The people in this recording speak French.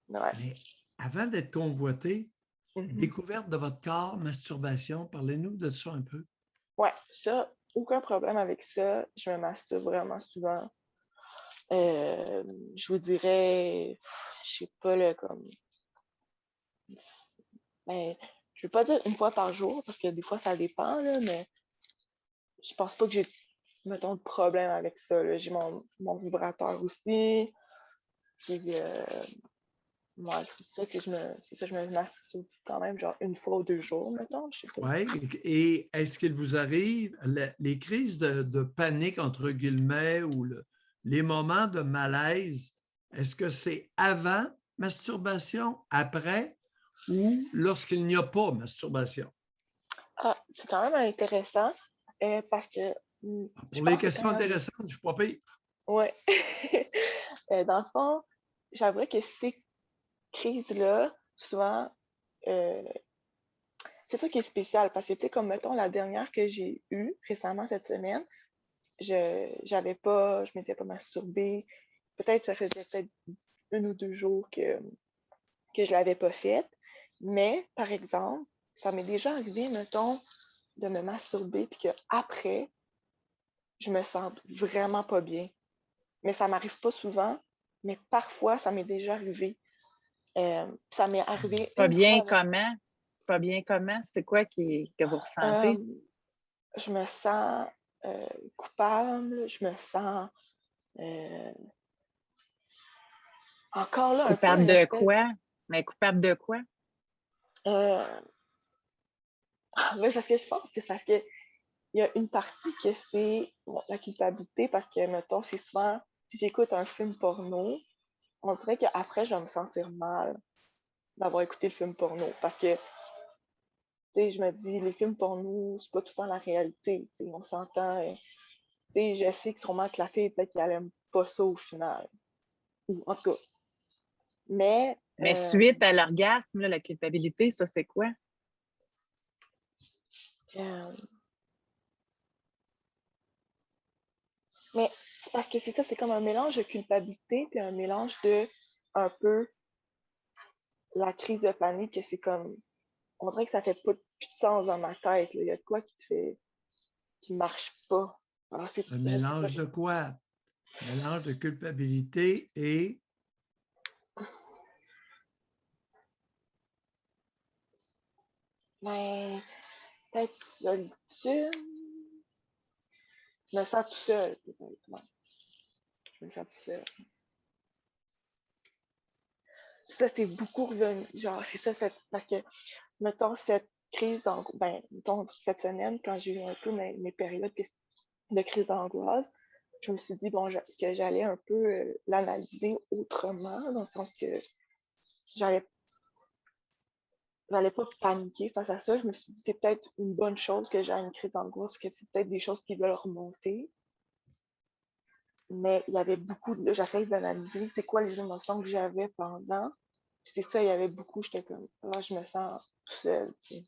Ouais. Mais avant d'être convoité, Mhm. découverte de votre corps, masturbation, parlez-nous de ça un peu. Ouais, ça, aucun problème avec ça. Je me masturbe vraiment souvent. Je vous dirais, je sais pas, là, comme. Ben, je vais pas dire une fois par jour, parce que des fois, ça dépend, là, mais je pense pas que j'ai, mettons, de problème avec ça, là. J'ai mon vibrateur aussi. Puis, moi, c'est ça, je me masturbe quand même, genre une fois ou 2 jours, mettons, je sais pas. Oui. Et est-ce qu'il vous arrive les crises de panique, entre guillemets, ou les moments de malaise, est-ce que c'est avant masturbation, après ou lorsqu'il n'y a pas masturbation? Ah, c'est quand même intéressant, parce que je Pour les pense que questions quand intéressantes, je ne suis pas pire. ouais. Dans le fond, j'avouerais que ces crises-là, souvent, euh, c'est ça qui est spécial parce que, tu sais, comme mettons la dernière que j'ai eue récemment cette semaine, je m'étais pas masturbée. Peut-être ça faisait peut-être 1 ou 2 jours que je l'avais pas faite. Mais, par exemple, ça m'est déjà arrivé, mettons, de me masturber puis qu'après, je me sens vraiment pas bien. Mais ça m'arrive pas souvent, mais parfois, ça m'est déjà arrivé. Ça m'est arrivé Pas une bien fois. comment? Pas bien comment? C'est quoi que vous Euh, ressentez? je me sens coupable, je me sens euh, encore là un peu Coupable une de espèce. quoi? Mais coupable de quoi? Euh, mais parce que je pense que c'est parce que il y a une partie que c'est bon, la culpabilité, parce que, mettons, c'est souvent, si j'écoute un film porno, on dirait qu'après, je vais me sentir mal d'avoir écouté le film porno. Parce que, tu sais, je me dis, les films porno, c'est pas tout le temps la réalité. Tu sais, on s'entend. Tu sais, je sais que sûrement que la fille, peut-être qu'elle aime pas ça au final. Ou, en tout cas. Mais, Mais suite à l'orgasme, là, la culpabilité, ça, c'est quoi? euh, mais c'est parce que c'est ça, c'est comme un mélange de culpabilité, puis un mélange de un peu la crise de panique, que c'est comme, on dirait que ça fait pas plus de sens dans ma tête, là. Il y a de quoi qui marche pas. Alors, Un je sais pas. mélange de quoi? Un mélange de culpabilité et Mais peut-être solitude. Je me sens tout seul, peut-être. Ouais, je me sens tout seul. Ça, c'est beaucoup revenu. Genre, c'est ça, parce que, mettons, cette crise d'angoisse, ben, mettons, cette semaine, quand j'ai eu un peu mes périodes de crise d'angoisse, je me suis dit, bon, que j'allais un peu l'analyser autrement, dans le sens que j'allais j'allais pas paniquer face à ça. Je me suis dit, c'est peut-être une bonne chose que j'ai une crise d'angoisse, que c'est peut-être des choses qui veulent remonter. Mais il y avait beaucoup j'essaie d'analyser c'est quoi les émotions que j'avais pendant. Puis c'est ça, il y avait beaucoup, j'étais comme, ah, je me sens tout seul, tu sais.